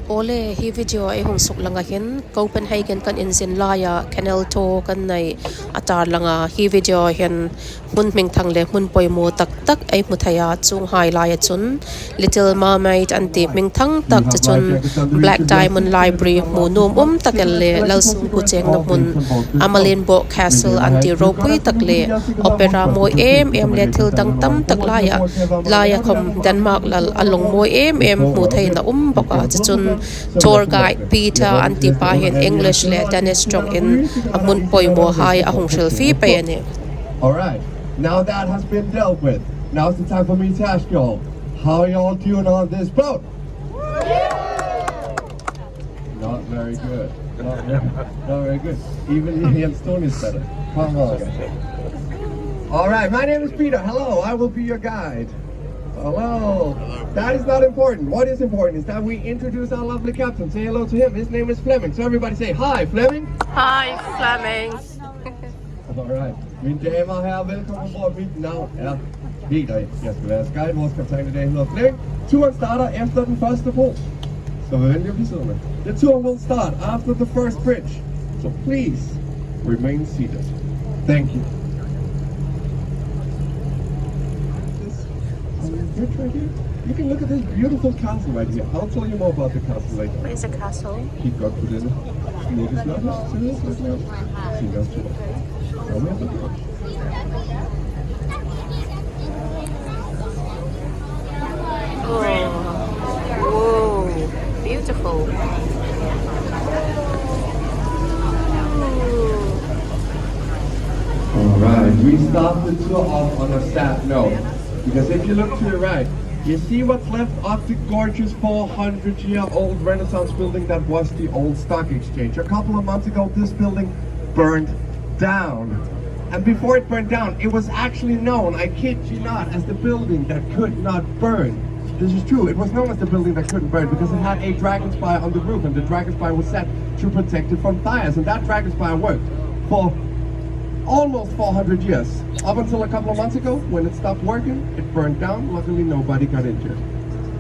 Ole hi video ai hong suk langa hin Copenhagen kan inzin laya Canal to kan nei atar langa hi video hin mun ming thang le mun poimo tak tak ai muthaya chung hai laya chun Little Mermaid an ti ming thang tak chun Black Diamond Library mu num takel le lalsung ku cheng na mun Amalienborg Castle an ti ropui tak le opera moi em le thil dang tam tak laya khom Denmark lal along moi em mu thai na boka chun tour guide Peter antipa hin English le Dannebrog in amun poimo hai ahong selfie pe ani. All right, now that has been dealt with. Now it's the time for me to ask y'all, how y'all doing on this boat? Not very good. Not very good. Even Jens Stone is better. Come on. All right, my name is Peter. Hello, I will be your guide. Hello. That is not important. What is important is that we introduce our lovely captain. Say hello to him. His name is Flemming. So everybody say hi, Flemming. Hi, Flemming. All right. Mine damer og herrer, velkommen ombord. Mit navn er Peter. Jeg skal være guide. Vores kaptajn i dag hedder Flemming. Turen starter efter den første bro. Så vær venlig at blive siddende. The tour will start after the first bridge. So please remain seated. Thank you. Bridge right here. You can look at this beautiful castle right here. I'll tell you more about the castle later. Where is a castle? Keep godt på denne. Smukke slotte. Se godt til. Kom her på det. Whoa, beautiful. Alright, we start the tour off on a sad note. Because if you look to the right, you see what's left of the gorgeous 400-year-old Renaissance building that was the old stock exchange. A couple of months ago, this building burned down. And before it burned down, it was actually known, I kid you not, as the building that could not burn. This is true, it was known as the building that couldn't burn because it had a dragon spire on the roof, and the dragon spire was set to protect it from fires. And that dragon spire worked for almost 400 years. Up until a couple of months ago, when it stopped working, it burned down. Luckily, nobody got injured.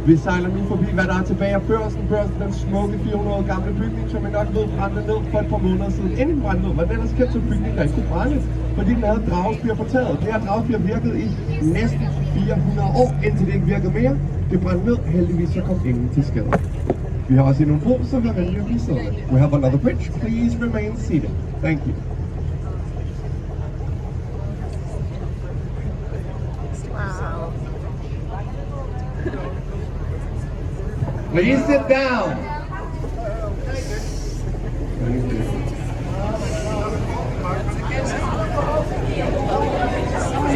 Vi sejler nu forbi, hvad der er tilbage af Børsen. Børsen, den smukke 400 år gamle bygning, som I nok ved brændte ned for et par måneder siden. Inden brændte ned, var den ellers kendt som bygning, der ikke kunne brænde, fordi den havde dragespir på taget. Det her dragespir virkede i næsten 400 år, indtil det ikke virkede mere. Det brændte ned, heldigvis så kom ingen til skade. Vi har også endnu en bro, så vær venlig at blive siddende. We have another bridge. Please remain seated. Thank you. Please sit down.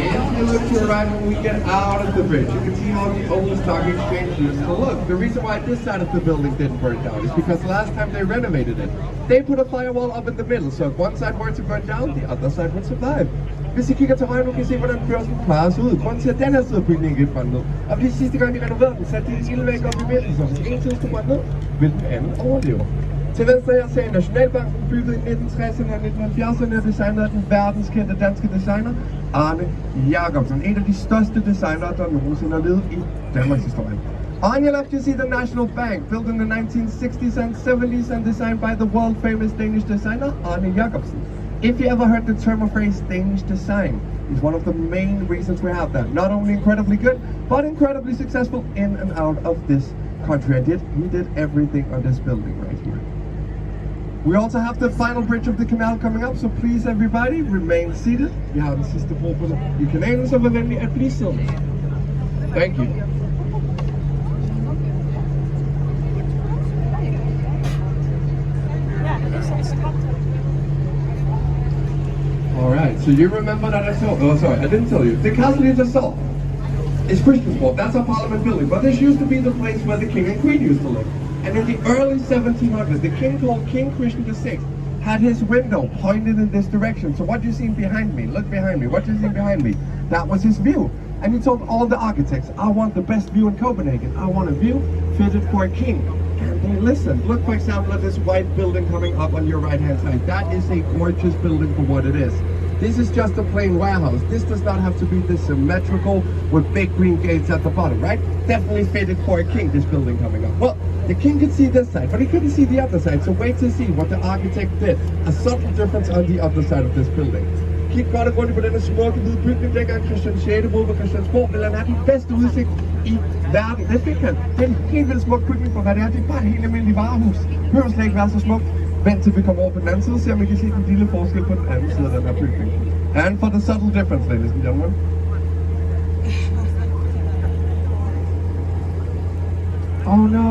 If you look to the right when we get out of the bridge, you can see how the old stock exchange used to look. The reason why this side of the building didn't burn down is because last time they renovated it, they put a firewall up in the middle, so if one side were to burn down, the other side would survive. Hvis I kigger til højre nu, kan I se, hvordan Børsen klarer sig ud. Grunden til, at den her side af bygningen ikke brændte ned, og fordi sidste gang de renoverede den, satte de en ildvæg op i midten, så hvis en side skulle brænde ned, vil den anden overleve. Til venstre her ser I Nationalbanken, bygget i 1960'erne og 1970'erne, designet af den verdenskendte danske designer, Arne Jacobsen. En af de største designere, der nogensinde har levet i Danmarks historie. On your left you see the National Bank, built in the 1960s and 70s and designed by the world famous Danish designer, Arne Jacobsen. If you ever heard the term or phrase Danish design, it's one of the main reasons we have that. Not only incredibly good, but incredibly successful in and out of this country. He did everything on this building right here. We also have the final bridge of the canal coming up, so please everybody remain seated. Vi har den sidste bro i kanalen, så vær venlig at blive siddende. Thank you. Alright, so you remember that I told, oh sorry, I didn't tell you. The castle you just saw is Christiansborg, that's our parliament building. But this used to be the place where the king and queen used to live. And in the early 1700s, the king called King Christian VI had his window pointed in this direction. So what you see behind me, look behind me, what you see behind me, that was his view. And he told all the architects, I want the best view in Copenhagen. I want a view fitted for a king. And they listened. Look, for example, at this white building coming up on your right-hand side. That is a gorgeous building for what it is. This is just a plain warehouse. This does not have to be this symmetrical with big green gates at the bottom, right? Definitely fitted for a king, this building coming up. Well, the king could see this side, but he couldn't see the other side. So wait to see what the architect did. A subtle difference on the other side of this building. Kig godt og grundigt på denne smukke hvide bygning, dengang Christian 6. boede på Christiansborg, ville han have den bedste udsigt i verden. Det fik han. Det er en helt vildt smuk bygning for hvad det er. Det er bare et helt almindeligt varehus. Det behøver slet ikke være så smukt. Vent til vi kommer over på den anden side, så vi kan se den lille forskel på den anden side af den her bygning. And for the subtle difference, ladies and gentlemen. Oh no!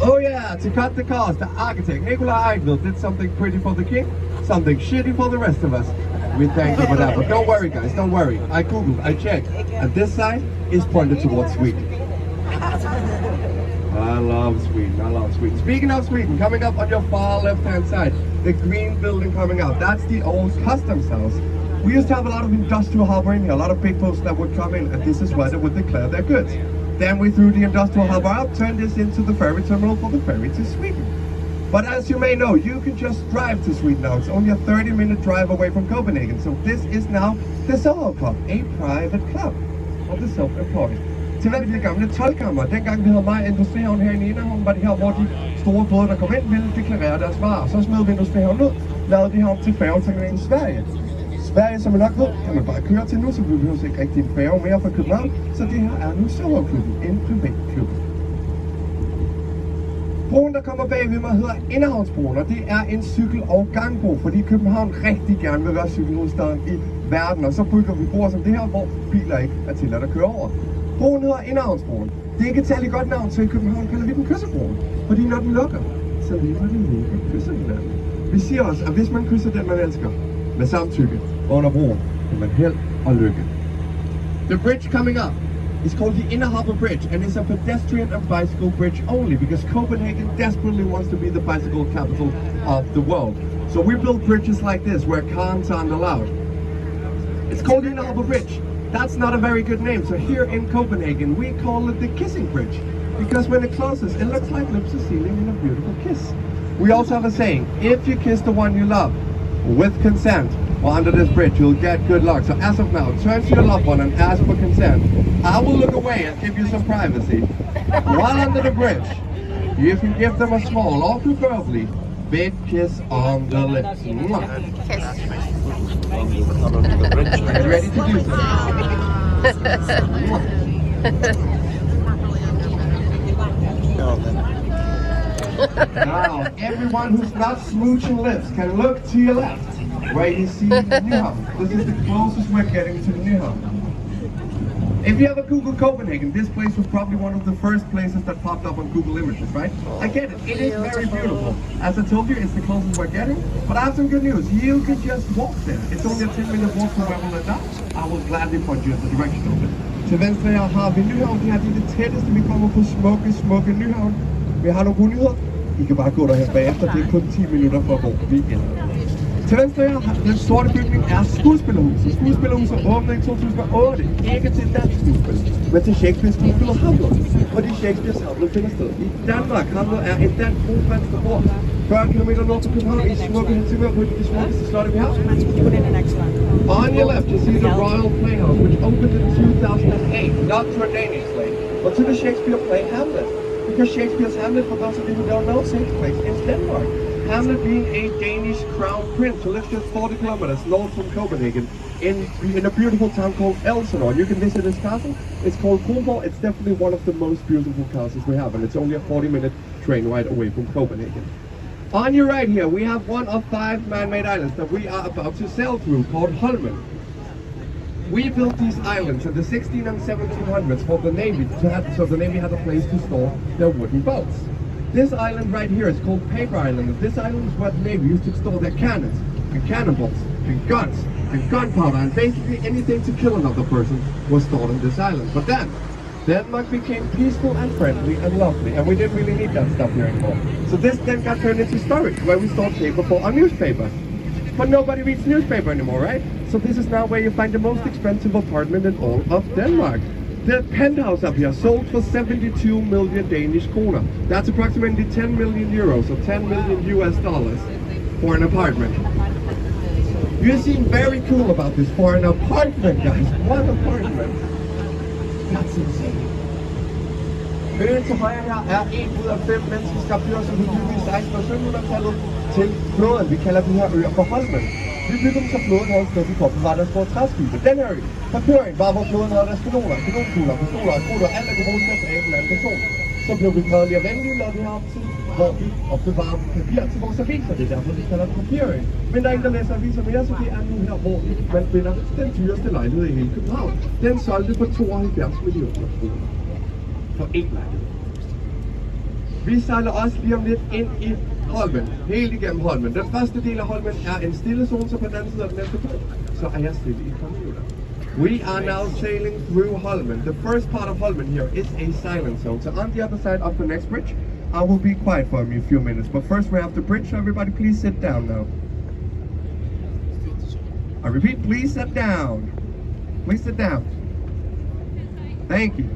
Oh yeah! To cut the cost, the architect Nikolai Eichel did something pretty for the king, something shitty for the rest of us. We thank you for that, but don't worry guys, don't worry. I googled, I checked, and this side is pointed towards Sweden. I love Sweden, I love Sweden. Speaking of Sweden, coming up on your far left-hand side, the green building coming out, that's the old customs house. We used to have a lot of industrial harbor in here, a lot of big boats that would come in, and this is where they would declare their goods. Then we threw the industrial harbor out, turned this into the ferry terminal for the ferry to Sweden. But as you may know, you can just drive to Sweden now. It's only a 30-minute drive away from Copenhagen. So this is now the Solo Club, a private club of the self-employed. Til hvad de gamle toldkammer, dengang vi havde meget industrihavn herinde i Inderhavn, var det her, hvor de store både, der kom ind, ville deklarere deres varer. Så smed vi industrihavn ud, lavede de her om til færgeterminalen til Sverige. Sverige, som man nok ved, kan man bare køre til nu, så vi behøver ikke rigtig en færge mere fra København. Så det her er nu Solo-klubben, en privat klub. Broen, der kommer bagved mig, hedder Inderhavnsbroen, og det er en cykel- og gangbro, fordi København rigtig gerne vil være cykelhovedstaden i verden. Og så bygger vi broer som det her, hvor biler ikke er tilladt at køre over. Broen hedder Inderhavnsbroen. Det er ikke et særligt godt navn, så i København kalder vi den Kyssebroen. Fordi når den lukker, så lever den lige og kysser hinanden. Vi siger også, at hvis man kysser den, man elsker, med samtykke under broen, kan man held og lykke. The bridge coming up is called the Inner Harbour Bridge, and it's a pedestrian and bicycle bridge only because Copenhagen desperately wants to be the bicycle capital of the world. So we build bridges like this where cars aren't allowed. It's called the Inner Harbour Bridge. That's not a very good name, so here in Copenhagen we call it the Kissing Bridge because when it closes it looks like lips are sealing in a beautiful kiss. We also have a saying, if you kiss the one you love with consent or under this bridge, you'll get good luck. So as of now, turn to your loved one and ask for consent. I will look away and give you some privacy. While under the bridge, you can give them a small or preferably big kiss on the lips. Kiss. Are you ready to do so? Now, everyone who's not smooching lips can look to your left, where you see Nyhavn. This is the closest we're getting to Nyhavn. If you ever Google Copenhagen, this place was probably one of the first places that popped up on Google Images, right? I get it, it is very beautiful. As I told you, it's the closest we're getting, but I have some good news. You could just walk there. It's only a 10-minute walk from where we'll end up. I will gladly point you in the direction of it. Til venstre her har vi Nyhavn. Det her er det tætteste, vi kommer på smukke Nyhavn. Vi har nogle gode nyheder. I kan bare gå derhen bagefter. Det er kun 10 minutter for at gå forbi igen. Til venstre her, den sorte bygning er skuespillerhuset. Skuespillerhuset åbnede i 2008. Ikke til dansk skuespil, men til Shakespeares skuespiller Hamlet. Fordi Shakespeares Hamlet finder sted i Danmark. Hamlet er en dansk kronprins, der bor 40 km nord for København i smukke Helsingør på de smukkeste slotte vi har. On your left, you see the Royal Playhouse, which opened in 2008, not to a Danish play, but to the Shakespeare play Hamlet. Because Shakespeare's Hamlet, for those of you who don't know, takes place in Denmark. Hamlet being a Danish crown prince who lives just 40 kilometers north from Copenhagen in a beautiful town called Elsinore. You can visit this castle. It's called Kronborg. It's definitely one of the most beautiful castles we have, and it's only a 40-minute train ride away from Copenhagen. On your right here, we have one of 5 man-made islands that we are about to sail through called Holmen. We built these islands in the 16 and 1700s for the Navy, so the Navy had a place to store their wooden boats. This island right here is called Paper Island. This island is where the Navy used to store their cannons, and cannonballs, and guns, and gunpowder, and basically anything to kill another person was stored on this island. But then, Denmark became peaceful and friendly and lovely, and we didn't really need that stuff here anymore. So this then got turned into storage, where we stored paper for our newspaper. But nobody reads newspaper anymore, right? So this is now where you find the most expensive apartment in all of Denmark. The penthouse up here sold for 72 million Danish kroner. That's approximately 10 million euros, or 10 million US dollars for an apartment. You seem very cool about this for an apartment, guys. One apartment. That's insane. Øen til højre her er 1 ud af 5 menneskeskabte øer, som blev bygget i 1600- og 1700-tallet til flåden. Vi kalder de her øer for Holmen. Vi byggede dem, så flåden havde sted for at bevare deres store træskibe. Den her ø, Papyrien, var hvor flåden havde deres kanoner, kanonkugler, pistoler og krutter, alt der kunne bruges til at dræbe en anden person. Så blev vi prædelige og venlige, lavede vi her op til, hvor vi opbevarer papir til vores aviser. Det er derfor, vi kalder det Papyrien. Men der er ingen, der læser aviser mere, så det er nu her, hvor man finder den dyreste lejlighed i hele København. Den solgte for 72 millioner kroner. For én lejlighed. Vi sejler også lige om lidt ind i Holmen. Helt igennem Holmen. Den første del af Holmen er en stille zone, så på den anden side af den næste bro, så er jeg stille i et par minutter. We are now sailing through Holmen. The first part of Holmen here is a silent zone. So on the other side of the next bridge, I will be quiet for a few minutes. But first we have the bridge, so everybody please sit down now. I repeat, please sit down. Please sit down. Thank you.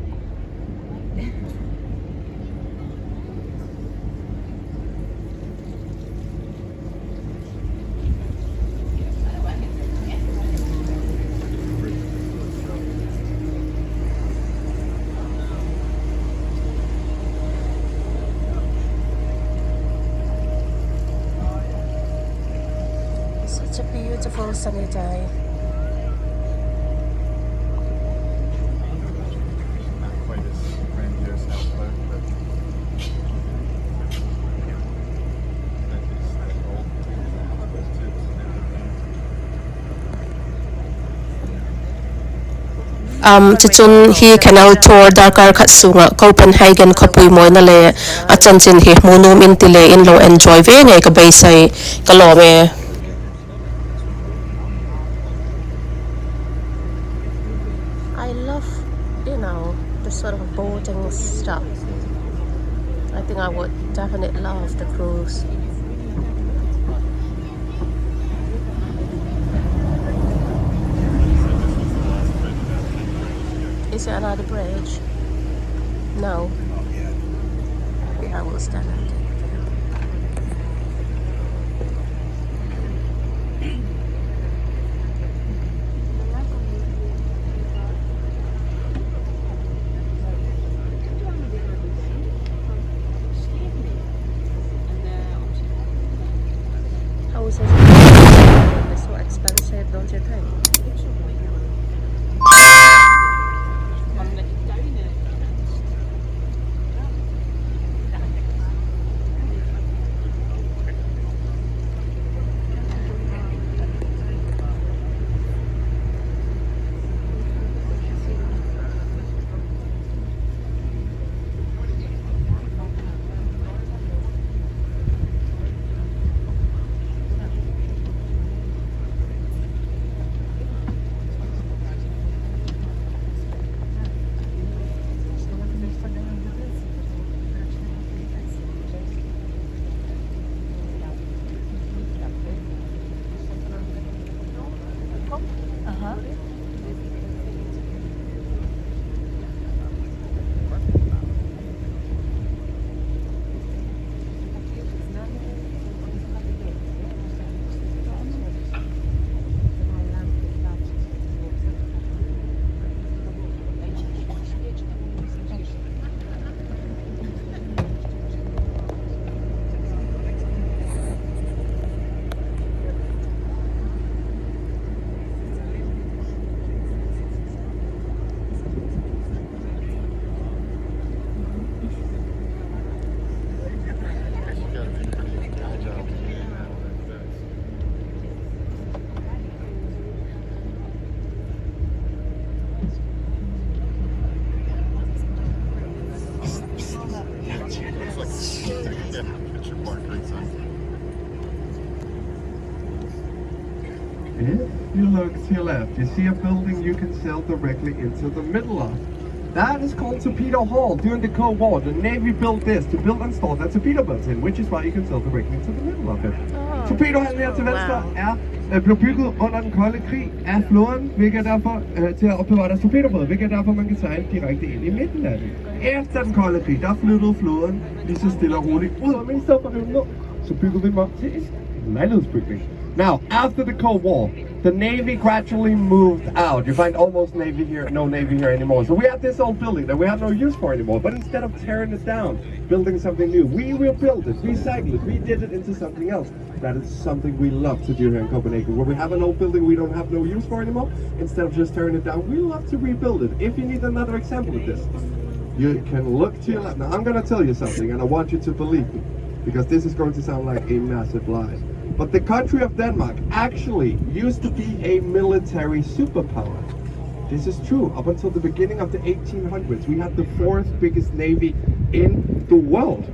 Such a beautiful sunny day. Not quite as grandiose outlook, but that is the old tips and everything. Chi chun hi canal tour darkar khat sunga Copenhagen khapui moi na le a chanchin hi munum in tile in lo enjoy ve nge ka bai sai ka lo me. I love, the sort of boating stuff. I think I would definitely love the cruise. Is there another bridge? No. Yeah, I will stand at it. How is it? It's so expensive, don't you think? If you look to your left, you see a building you can sail directly into the middle of. That is called Torpedo Hall. During the Cold War, the Navy built this to build and store their torpedo boats in, which is why you can sail directly into the middle of it. Torpedo Hall her til venstre blev bygget under den kolde krig af flåden, hvilket er derfor til at opbevare deres torpedobåde, hvilket er derfor man kan sejle direkte ind i midten af det. Efter den kolde krig, der flyttede flåden lige så stille og roligt ud, og men i stedet for at rive ned, så byggede vi dem op til en lejlighedsbygning. Now, after the Cold War, the Navy gradually moved out. You find almost Navy here, no Navy here anymore. So we had this old building that we have no use for anymore. But instead of tearing it down, building something new, we rebuilt it, recycled it, redid it into something else. That is something we love to do here in Copenhagen. Where we have an old building we don't have no use for anymore, instead of just tearing it down, we love to rebuild it. If you need another example of this, you can look to your left. Now, I'm going to tell you something, and I want you to believe me, because this is going to sound like a massive lie. But the country of Denmark actually used to be a military superpower. This is true. Up until the beginning of the 1800s, we had the fourth biggest navy in the world.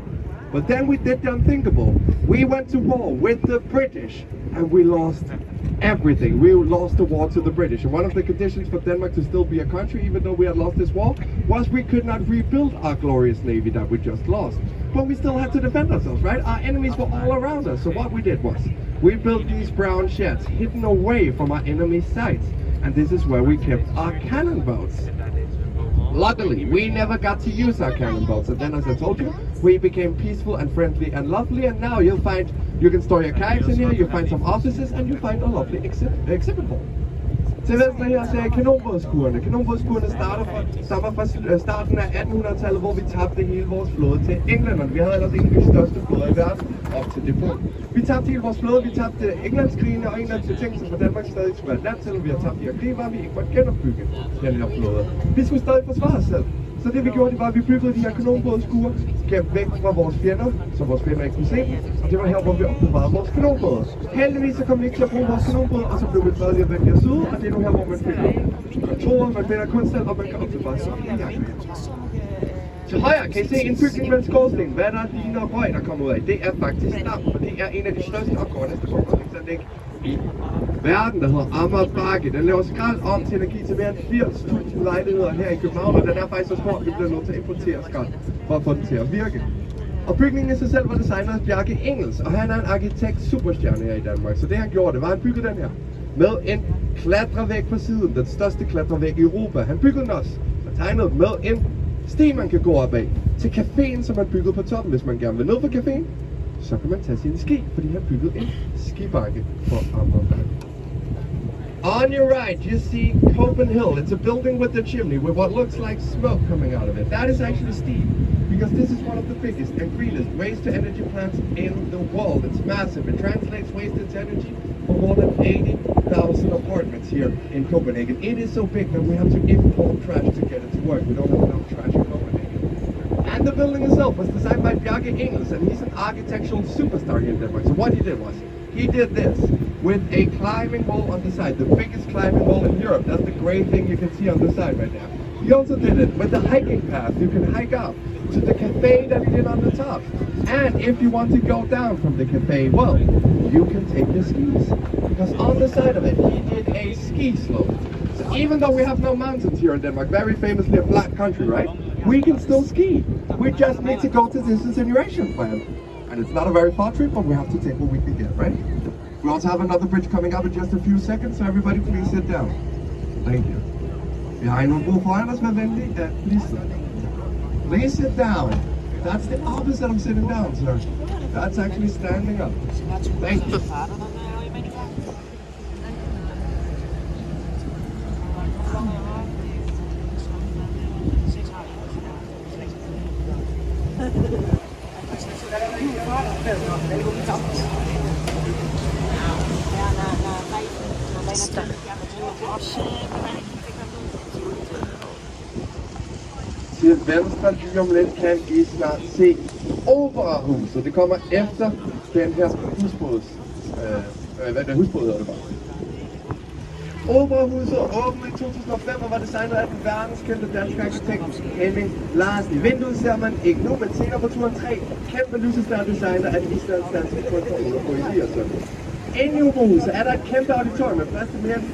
But then we did the unthinkable. We went to war with the British, and we lost everything. We lost the war to the British. And one of the conditions for Denmark to still be a country, even though we had lost this war, was we could not rebuild our glorious navy that we just lost. But we still had to defend ourselves, right? Our enemies were all around us. So what we did was, we built these brown sheds hidden away from our enemy's sights. And this is where we kept our cannon boats. Luckily, we never got to use our cannon boats. And then, as I told you, we became peaceful and friendly and lovely. And now you can store your kayaks in here, you'll find some offices, and you'll find a lovely exhibit hall. Til venstre her ser jeg kanonbådskurene. Kanonbådskurene stammer fra starten af 1800-tallet, hvor vi tabte hele vores flåde til englænderne. Vi havde ellers en af de største flåder i verden op til det punkt. Vi tabte hele vores flåde, vi tabte Englandskrigene, og en af betingelserne for Danmark stadig skulle være et land, selvom vi har tabt de her krige, var vi ikke måtte genopbygge den her flåde. Vi skulle stadig forsvare os selv. Så det vi gjorde, det var, at vi byggede de her kanonbådskure, gemt væk fra vores fjender, så vores fjender ikke kunne se dem. Og det var her, hvor vi opbevarede vores kanonbåde. Heldigvis så kom vi ikke til at bruge vores kanonbåde, og så blev vi fredelige og venlige os ude, og det er nu her, hvor man finder kontorer, man finder kun selv, og man kan opbevare sig en gang. Til højre kan I se en bygning med en skorsten. Hvad der ligner røg, der kommer ud af? Det er faktisk stam, og det er en af de største og korteste forbrændingsanlæg i verden, der hedder Amalienborg. Den laver skrald om til energi til mere end 80.000 lejligheder her i København, og den er faktisk så stor, at vi bliver nødt til at importere skrald for at få den til at virke. Og bygningen i sig selv var designet af Bjarke Ingels, og han er en arkitekt superstjerne her i Danmark. Så det han gjorde, det var, at han byggede den her med en klatrevæg på siden, den største klatrevæg i Europa. Han byggede den også og tegnede med en sti, man kan gå op af, til caféen, som man byggede på toppen. Hvis man gerne vil ned på caféen, så kan man tage sin ski, fordi han byggede en skibakke for Amalienborg. On your right, you see Copenhagen. It's a building with a chimney with what looks like smoke coming out of it. That is actually steam, because this is one of the biggest and greenest waste-to-energy plants in the world. It's massive. It translates waste into energy for more than 80,000 apartments here in Copenhagen. It is so big that we have to import trash to get it to work. We don't have enough trash in Copenhagen. And the building itself was designed by Bjarke Ingels, and he's an architectural superstar here in Denmark. So what he did was, he did this with a climbing wall on the side, the biggest climbing wall in Europe. That's the gray thing you can see on the side right now. He also did it with the hiking path. You can hike up to the cafe that he did on the top. And if you want to go down from the cafe, well, you can take your skis. Because on the side of it, he did a ski slope. So even though we have no mountains here in Denmark, very famously a flat country, right? We can still ski. We just need to go to this incineration plant. And it's not a very far trip, but we have to take what we can get, right? We also have another bridge coming up in just a few seconds, so everybody please sit down. Thank you. Vi har en bro foran os, vær venlig. Please sit. Please sit down. That's the opposite of sitting down, sir. That's actually standing up. Thank you. Til venstre lige om lidt kan I snart se Operahuset. Det kommer efter den her husbåd. Husbåd hedder det bare. Operahuset åbnede i 2005 og var designet af den verdenskendte danske arkitekt Henning Larsen. I vinduet ser man ikke nu, men senere på turen 3 kæmpe lysestager designer af den islandske kunstner Olof Eliasson. Inde i Operahuset er der et kæmpe auditorium med plads til mere end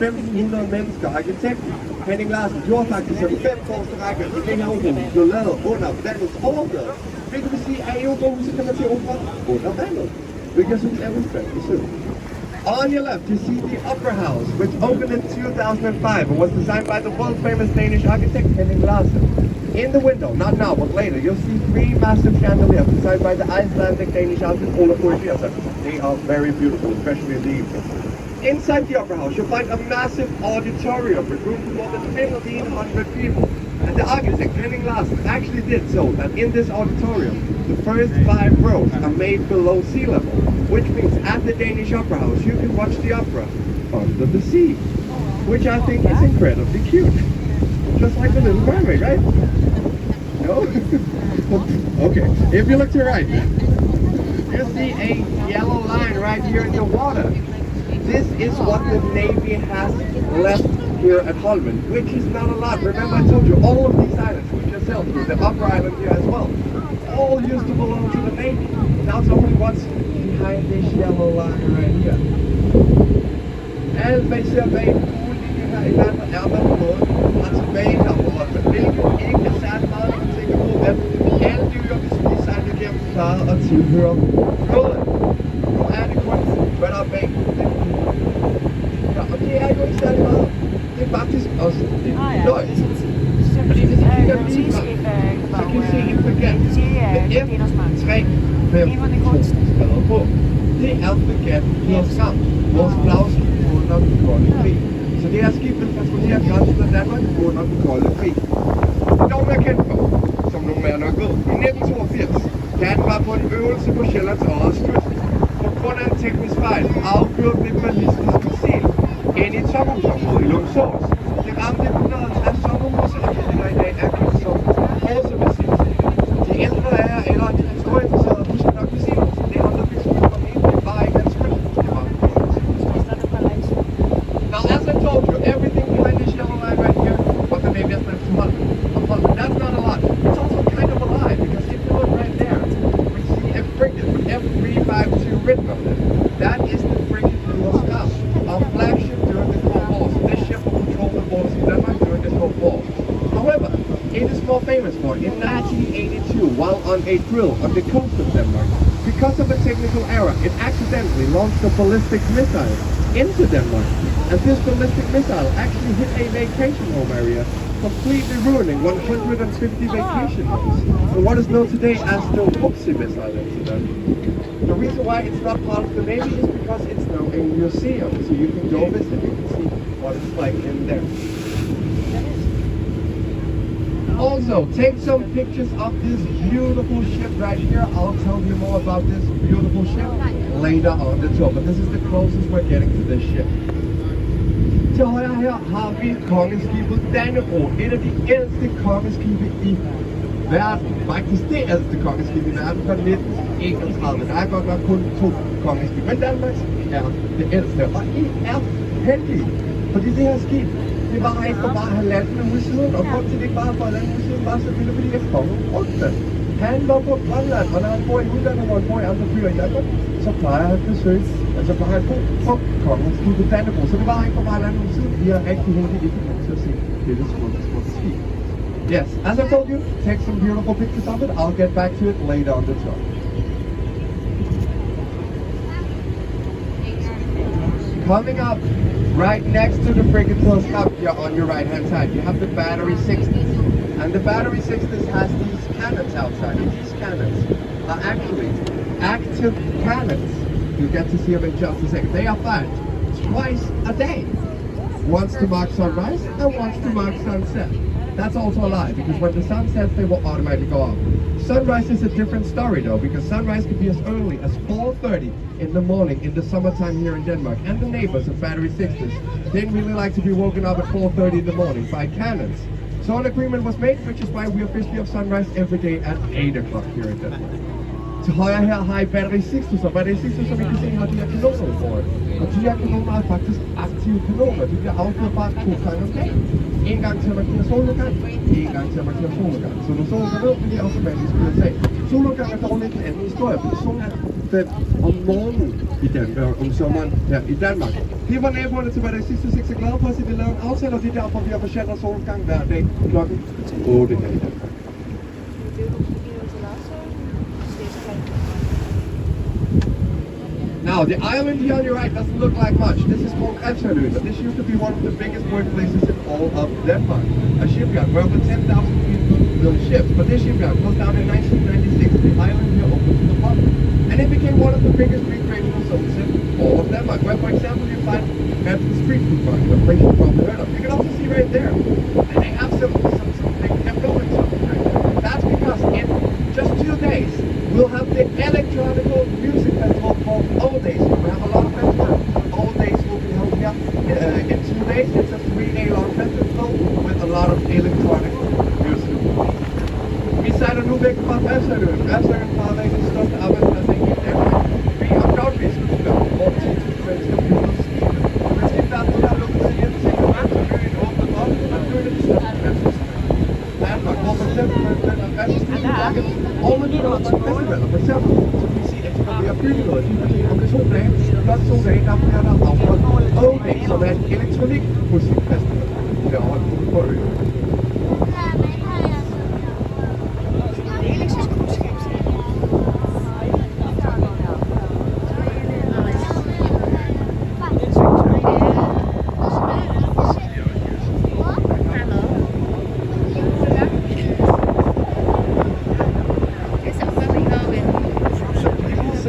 1.500 mennesker. Arkitekten Henning Larsen gjorde faktisk en 5 forreste række i det her Operahuset blev lavet under vandets overflade. Hvilket vil sige, at i Operahuset kan man se opera under vandet, hvilket jeg synes er udspandt i søvn. On your left, you see the Opera House, which opened in 2005 and was designed by the world-famous Danish architect Henning Larsen. In the window, not now, but later, you'll see 3 massive chandeliers designed by the Icelandic Danish artist Olaf Korsgaard. They are very beautiful, especially in the evening. Inside the Opera House, you'll find a massive auditorium with room for more than 1,500 people. And the architect, Henning Larsen, actually did so that in this auditorium, the first 5 rows are made below sea level, which means at the Danish Opera House, you can watch the opera under the sea, which I think is incredibly cute. Just like the Little Mermaid, right? No? Okay, if you look to your right, you see a yellow line right here in the water. This is what the Navy has left here at Holmen, which is not a lot. Remember I told you, all of these islands, we just sailed through, the upper island here as well, all used to belong to the Navy. Now tell me what's behind this yellow line right here. Alt hvad I ser bag ligger her i landet er der på måde, og tilbage her på Holmen, hvilket ikke er særlig meget, når man tænker på, at alle dyr, hvis de sejler igennem, klarer at tilhøre flåden. Nu er det kun, hvad der er bag. Ja, og det er jo ikke særlig meget. Det er faktisk også lidt løg. Fordi hvis I kigger lige frem, så kan I se en fregat med F3, 5, 2 skrevet på. Det er fregatten Skam, vores flagskib under den kolde krig. Så det er skib, der patruljerer grænsen af Danmark under den kolde krig. Det er dog mere kendt for, som nogle af jer nok ved, i 1982, da den var på en øvelse på Sjællands Oddes kyst. På grund af en teknisk fejl affyrede det ballistisk missil ind i et sommerhusområde i Lumsås. Det ramte 150 sommerhuse, og det der i dag er kendt som Horsemissil. De ældre af jer, eller de historieinteresserede, husker nok missilet. Det er ham, der fik skyld for hele. Det var ikke hans skyld. Det var Now, as I told you, everything behind this yellow line right here, what the Navy has left to Holmen. That's not a lot. It's also kind of a lie, because if you look right there, we see a frigate with F352 written on it. That is the frigate Little Mermaid, our flagship during the Cold War. So this ship will patrol the waters in Denmark during the Cold War. However, it is more famous for in 1982, while on a drill on the coast of Denmark, because of a technical error, it accidentally launched a ballistic missile into Denmark. And this ballistic missile actually hit a vacation home area, completely ruining 150 vacation homes. And what is known today as the Whoopsie missile incident. The reason why it's not part of the Navy is because it's now a museum, so you can go visit, you can see what it's like in there. Also, take some pictures of this beautiful ship right here. I'll tell you more about this beautiful ship later on the tour, but this is the closest we're getting to this ship. Til højre her har vi kongeskibet Dannebrog, et af de ældste kongeskibe i verden. Faktisk det ældste kongeskib i verden fra 1931. Der er godt nok kun 2 kongeskibe, men Danmarks er det ældste. Og I er heldige, fordi det her skib, det var ikke for bare 1,5 uge siden, og grund til det ikke bare for 1,5 uge siden, var selvfølgelig fordi jeg kom rundt. Han var på Grønland, og når han bor i udlandet, hvor han bor i andre byer i Danmark, så plejer han at besøge, altså plejer han på kongeskibet Dannebrog. Så det var ikke for bare 1,5 uge siden, I er rigtig heldige, ikke kommet til at se dette smukke skib. Yes, as I told you, take some beautiful pictures of it. I'll get back to it later on the tour. Coming up, right next to the frigate Skam here on your right hand side, you have the battery 60s. And the battery 60s has these cannons outside. And these cannons are actually active cannons. You'll get to see them in just a second. They are fired twice a day. Once to mark sunrise and once to mark sunset. That's also a lie, because when the sun sets, they will automatically go off. Sunrise is a different story though, because sunrise can be as early as 4:30 in the morning in the summertime here in Denmark. And the neighbors of Battery 60s didn't really like to be woken up at 4:30 in the morning by cannons. So an agreement was made, which is why we officially have sunrise every day at 8 o'clock here in Denmark. Til højre her har I Battery 60, og Battery 60, som I kan se, har de her kanoner foran. Og de her kanoner er faktisk aktive kanoner. De bliver affyret bare 2 gange om dagen. En gang til at markere solnedgang, en gang til at markere solnedgang. Så når solen går ned, vil de automatisk fyres af. Solnedgang er dog lidt en anden historie, fordi solen er 5 om morgenen i Danmark, om sommeren her i Danmark. Det var naboerne til Battery 66 er glade for at se, at vi lavede en aftale, og det er derfor, vi har fortjent solnedgang hver dag klokken 8 her i Danmark. Now, the island here on your right doesn't look like much. This is called Amalienborg, but this used to be one of the biggest workplaces in all of Denmark. A shipyard where over 10,000 people built ships, but this shipyard closed down in 1996. The island here opened to the public. And it became one of the biggest recreational zones in all of Denmark, where, for example, you find the street food market, a place you've probably heard of. You can also see right there. And they have some they're building something right there. That's because in just 2 days, we'll have the electronic music festival called Old Days. We have a lot of festivals. Old Days will be held here in 2 days. It's a 3-day long festival with a lot of electronic music. Vi sejler nu væk fra Amalienborg. Amalienborg har været den største arbejdsplads i hele Danmark. Vi har crowdfiskere, hvor 10.000 mennesker bygger skibe. Men skibværten har lukket sig hjem til øen åbnet op, og øen er de største festivaler. Danmark, hvor for eksempel man festivaler, og man kan også festivaler. For eksempel, så kan vi sige, at de kommer ved at bygge noget. De fordi om 2 dage, først 2 dage, der bliver der afholdt O-Day, som er en elektronikmusikfestival derovre på øen.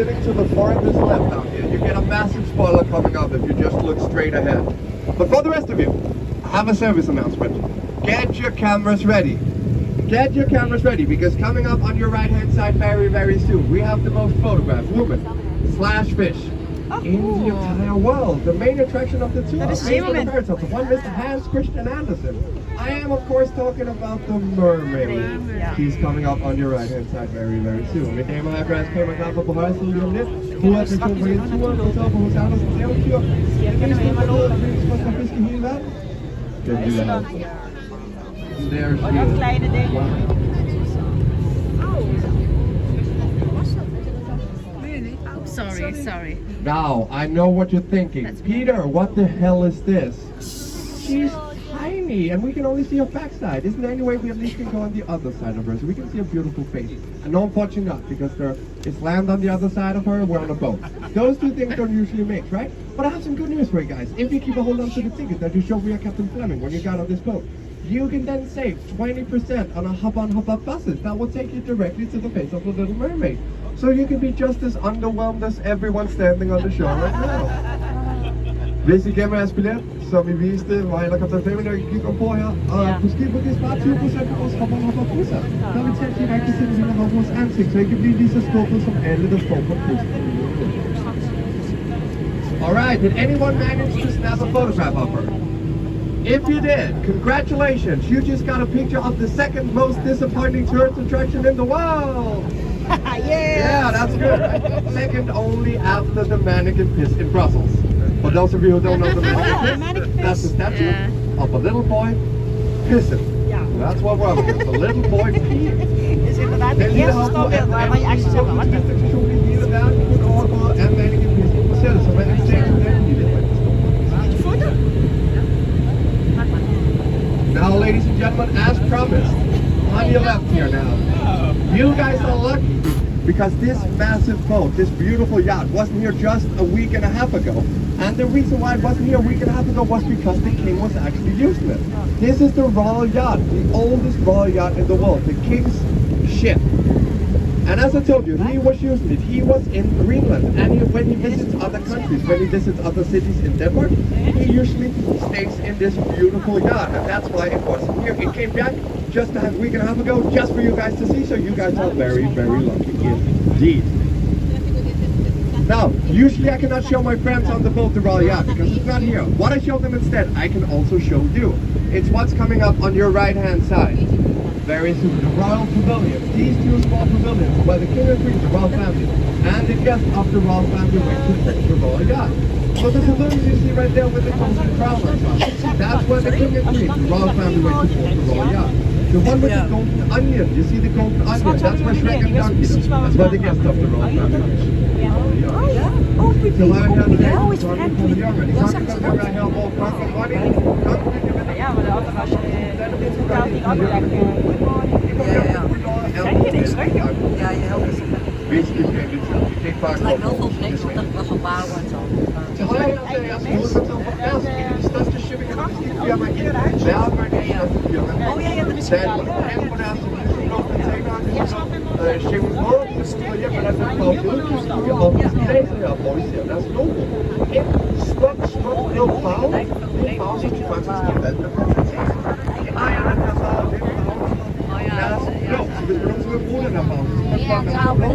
Sitting to the farthest left down here, you get a massive spoiler coming up if you just look straight ahead. But for the rest of you, I have a service announcement. Get your cameras ready. Get your cameras ready, because coming up on your right hand side very soon, we have the most photographed woman / fish in the entire world. The main attraction of the tour is the one Mr. Hans Christian Andersen. I am of course talking about the mermaid. She's coming up on your right hand side very soon. Mit damer og herrer, kameragraffer på højre side lige om lidt. Hovedattention på hele turen, på toppen hos Andersens eventyr. Den mest populære fisk fra fisk i hele verden. Den lille havn. There she is. Wow. Sorry. Now, I know what you're thinking. Peter, what the hell is this? She's tiny, and we can only see her backside. Isn't there any way we at least can go on the other side of her so we can see a beautiful face? And no, unfortunately not, because there is land on the other side of her, we're on a boat. Those two things don't usually mix, right? But I have some good news for you guys. If you keep a hold on to the ticket that you showed me at Captain Fleming when you got on this boat, you can then save 20% on a hop-on, hop-off buses that will take you directly to the face of the Little Mermaid. So you can be just as underwhelmed as everyone standing on the shore right now. Hvis I gemmer jeres billet, som I viste, var eller Captain Fleming, der gik ombord her, og på skibet, det sparer 20% på vores hop-on, hop-off busser. Der har vi talt direkte til den af vores ansigt, så I kan blive lige så skuffet som alle, der står på kysten. Alright, did anyone manage to snap a photograph of her? If you did, congratulations! You just got a picture of the second most disappointing tourist attraction in the world! Yeah, that's good, right? Second only after the mannequin piss in Brussels. For those of you who don't know the mannequin piss, that's the statue of a little boy pissing. That's what we're up against, a little boy peeing. Det er inderdaad de eerste stapbeeld waar je actually zegt, wat is Now, ladies and gentlemen, as promised, on your left here now, you guys are lucky because this massive boat, this beautiful yacht, wasn't here just a week and a half ago. And the reason why it wasn't here a week and a half ago was because the king was actually using it. This is the Royal Yacht, the oldest Royal Yacht in the world, the king's ship. And as I told you, he was using it. He was in Greenland, and when he visits other countries, when he visits other cities in Denmark, he usually stays in this beautiful yacht, and that's why it wasn't here. It came back just a week and a half ago, just for you guys to see, so you guys are very lucky indeed. Now, usually I cannot show my friends on the boat the Royal Yacht, because it's not here. What I show them instead, I can also show you. It's what's coming up on your right-hand side. Very soon, the Royal Pavilions. These two small pavilions where the King and Queen, the Royal Family, and the guests of the Royal Family went to fetch the Royal Yacht. So the pavilion you see right there with the golden crown on top, that's where the King and Queen, the Royal Family went to board the Royal Yacht. The one with the golden onion, you see the golden onion, that's where Shrek and Donkey is. That's where the guests of the Royal Family went. So I have done that. Oh, it's friendly. Ja, maar de andere was je... Ja. Kijk je niks terug, joh? Ja, je helpt. basically framed itself. You take back Like no photos. full flex, This way. dat was een waar wordt zo. Til højre her ser jeg hovedkvarteret for Mærsk, et af de største shipping- og logistikfirmaer i verden. Verdens største firma. Danmark. Alt på deres blå container, Shepard Road, det står hjem med deres udkysten, og plads her, hvor vi ser deres logo. En smuk blå farve. En farve, som de faktisk har valgt at konstatere. Ejeren af den her farve, det er en farve, deres blå. Så hvis man nogensinde vil bruge den her farve, så kan man bare blå.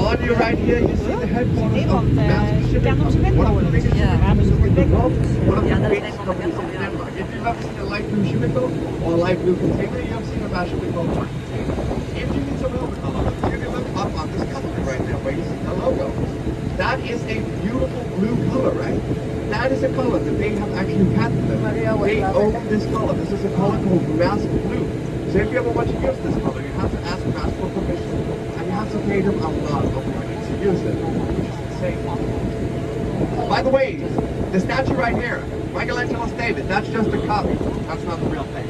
On your right here, you see the headquarters of Majestic Shipping Company, one of the biggest shipping companies in the world, one of the biggest companies in Denmark. If you've ever seen a light blue shipping boat or a light blue container, you have seen a shipping boat. If you need some help with color, you can look up on this company right there where you see the logo. That is a beautiful blue color, right? That is a color that they have actually patented. They own this color. This is a color called massive blue. So if you ever want to use this color, you have to ask Mass for permission. And you have to pay them a lot of money to use it, which is insane. By the way, the statue right here, Michelangelo's David, that's just a copy. That's not the real thing.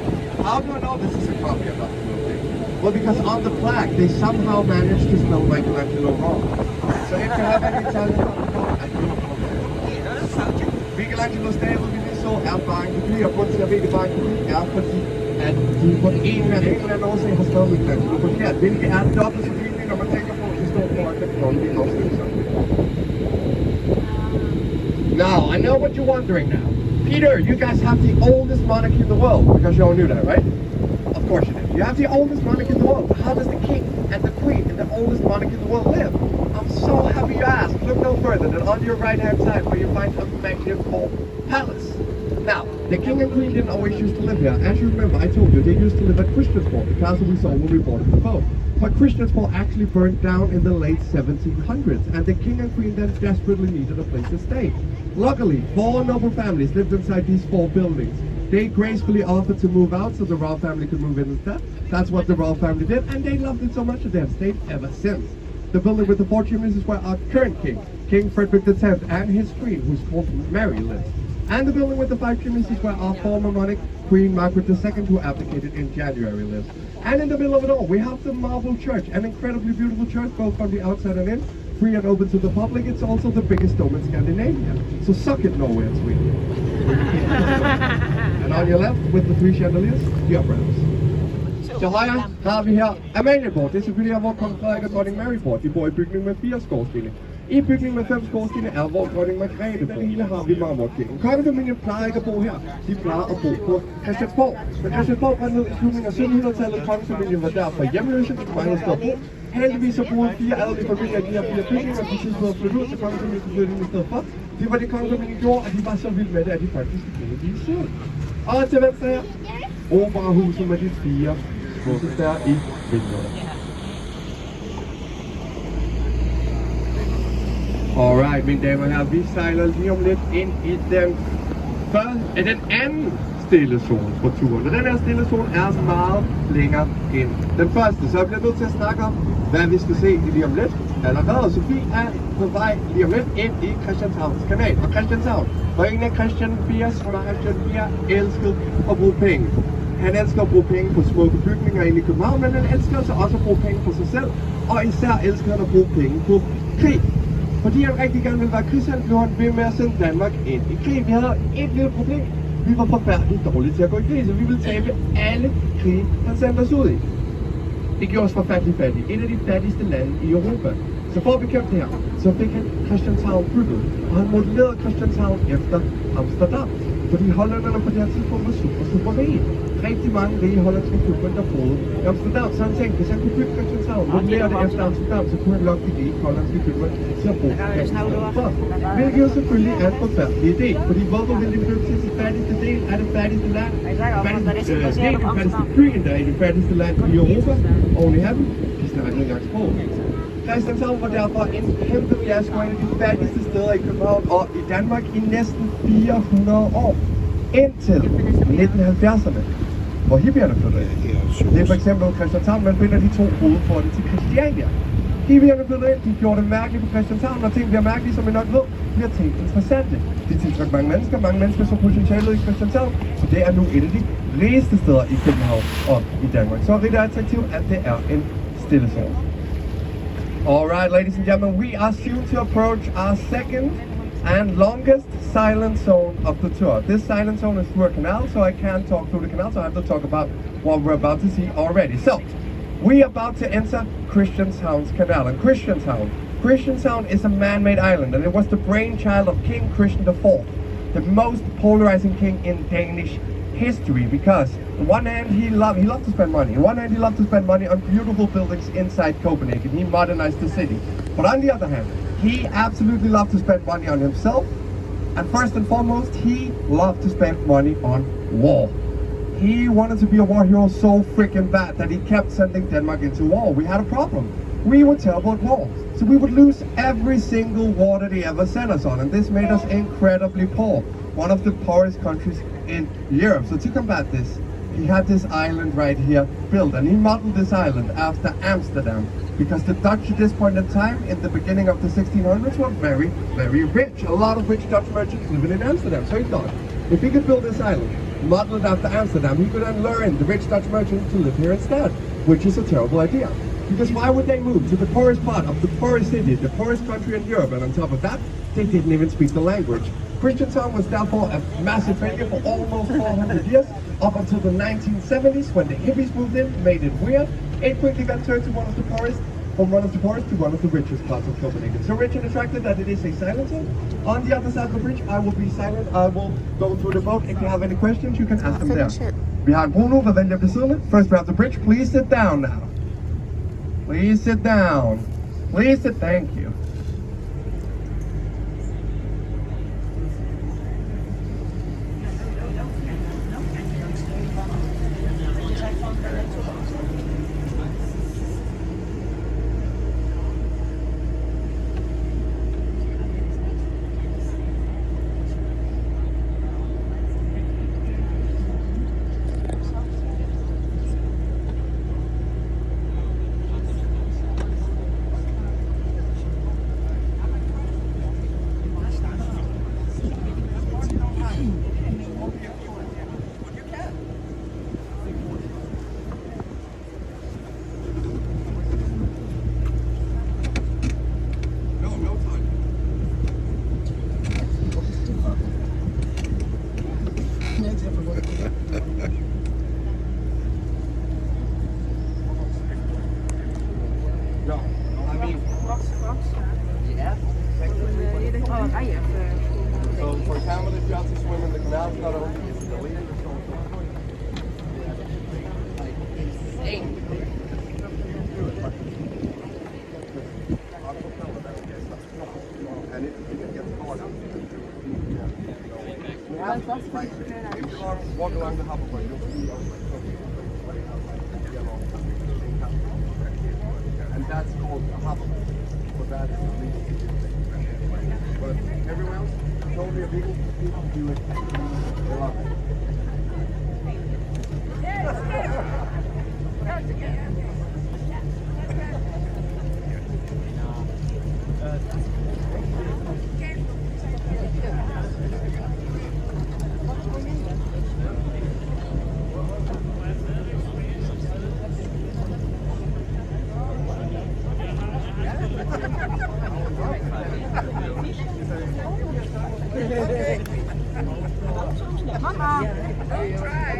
How do I know this is a copy and not the real thing? Well, because on the plaque, they somehow managed to spell Michelangelo wrong. So if you have any Italian I do apologize. Michelangelo's David, vi så bare en kopi, og grunden til at det bare en kopi fordi at de på en eller anden årsag har skrevet Michelangelo forkert, hvilket er dobbelt så fint, når man tænker på, at de står for at kan kongelige afstillinger. Now, I know what you're wondering now. Peter, you guys have the oldest monarchy in the world, because you all knew that, right? Of course you did. You have the oldest monarchy in the world. How does the king and the queen and the oldest monarchy in the world live? I'm so happy you asked. Look no further than on your right-hand side where you find a magnificent palace. Now, the king and queen didn't always used to live here. As you remember, I told you, they used to live at Christiansborg, the castle we saw when we boarded the boat. But Christiansborg actually burned down in the late 1700s, and the king and queen then desperately needed a place to stay. Luckily, 4 noble families lived inside these 4 buildings. They gracefully offered to move out so the royal family could move in instead. That's what the royal family did, and they loved it so much that they have stayed ever since. The building with the 4 chimneys is where our current king, King Frederick X, and his queen, who's called Mary, lives. And the building with the 5 chimneys is where our former monarch, Queen Margaret II, who abdicated in January, lives. And in the middle of it all, we have the marble church, an incredibly beautiful church, both from the outside and in, free and open to the public. It's also the biggest dome in Scandinavia. So suck it, Norway and Sweden. And on your left, with the 3 chandeliers, the opera house. Til højre har vi her Amalienborg. Det er selvfølgelig her, hvor kong Frederik og dronning Mary bor. De bor i bygningen med 4 skorstene. I bygningen med 5 skorstene er, hvor dronning Margrethe bor. Hele har vi marmorkirken. Kongefamilien plejer ikke at bo her. De plejer at bo på Christiansborg. Men Christiansborg var ned i slutningen af 1700-tallet. Kongefamilien var derfor hjemløse. De manglede sted at bo. Heldigvis så boede 4 adelige familier i de her 4 bygninger, på tidspunkt at flytte ud, så kongefamilien kunne flytte ind i stedet for. Det var det kongefamilien gjorde, og de var så vilde med det, at de faktisk kunne blive selv. Og til venstre her, operahuset med de 4 smukke der i vinduet. Alright, mine damer og herrer, vi sejler lige om lidt ind i den anden stille zone på turen. Og den her stille zone er meget længere end den første, så jeg bliver nødt til at snakke om, hvad vi skal se lige om lidt. Allerede, Sofie er på vej lige om lidt ind i Christianshavns Canal. Og Christianshavn, hvor ingen af Christian IV's elskede at bruge penge. Han elsker at bruge penge på smukke bygninger inde i København, men han elsker også at bruge penge på sig selv. Og især elsker han at bruge penge på krig. Fordi han rigtig gerne ville være krigsherre, blev han ved med at sende Danmark ind i krig. Vi havde et lille problem. Vi var forfærdeligt dårlige til at gå i krig, så vi ville tabe alle krige, han sendte os ud i. Det gjorde os forfærdeligt fattige. Et af de fattigste lande i Europa. Så for at bekæmpe det her, så fik han Christianshavn bygget. Og han modellerede Christianshavn efter Amsterdam. Fordi hollænderne på det her tidspunkt var super rige. Rigtig mange rige hollandske købmænd, der boede i Amsterdam. Så han tænkte, hvis han kunne bygge Christianshavn, modellere det efter Amsterdam, så kunne han lokke de rige hollandske købmænd til at bo i Christianshavn. Hvilket jo selvfølgelig er en forfærdelig idé. Fordi hvorfor vil de bygge til den fattigste del af det fattigste land? Den fattigste byen, der er i det fattigste land i Europa. Oven i hatten, de snakker ikke engang sprog. Christianshavn var derfor en kæmpe fiasko, en af de fattigste steder i København og i Danmark i næsten 400 år. Indtil 1970'erne, hvor hippierne flyttede ind. Det er for eksempel Christianshavn, man finder de 2 hovedporte til Christiania. Hiv flyttede ind, de gjorde det mærkeligt på Christianshavn, og ting bliver mærkeligt, som I nok ved, bliver ting interessante. De tiltrækker mange mennesker så potentialet i Christianshavn, så det er nu et af de rigeste steder i København og i Danmark. Så rigtig attraktivt, at det er en stille zone. Alright, ladies and gentlemen, we are soon to approach our second and longest silent zone of the tour. This silent zone is through a canal, so I can't talk through the canal, so I have to talk about what we're about to see already. So, we are about to enter Christianshavn's Canal. And Christianshavn is a man-made island, and it was the brainchild of King Christian IV, the most polarizing king in Danish history, because on one hand he loved to spend money. On one hand he loved to spend money on beautiful buildings inside Copenhagen. He modernized the city. But on the other hand, he absolutely loved to spend money on himself. And first and foremost, he loved to spend money on war. He wanted to be a war hero so freaking bad that he kept sending Denmark into war. We had a problem. We were terrible at war. So we would lose every single war that he ever sent us on. And this made us incredibly poor. One of the poorest countries in Europe. So to combat this, he had this island right here built. And he modeled this island after Amsterdam. Because the Dutch at this point in time, in the beginning of the 1600s, were very, very rich. A lot of rich Dutch merchants living in Amsterdam. So he thought, if he could build this island, model it after Amsterdam, he could then lure in the rich Dutch merchants to live here instead, which is a terrible idea. Because why would they move to the poorest part of the poorest city, the poorest country in Europe, and on top of that, they didn't even speak the language. Christianshavn was therefore a massive failure for almost 400 years, up until the 1970s, when the hippies moved in, made it weird. It quickly got turned to one of the poorest to one of the richest parts of Copenhagen. So rich and attractive that it is a silent zone. On the other side of the bridge, I will be silent. I will go through the boat. If you have any questions, you can ask them there. Behind Bruno, Vavenda Basile. First we have the bridge. Please sit down now. Please sit down. Please sit. Thank you. So for example, if you have to swim in the canal, it's not only easy to lead, it's also and it gets hard. If you walk along the harbour, you'll see and that's called a harbour. So that is the least. But everyone else, totally illegal. People do it. They love it. Mama, don't try.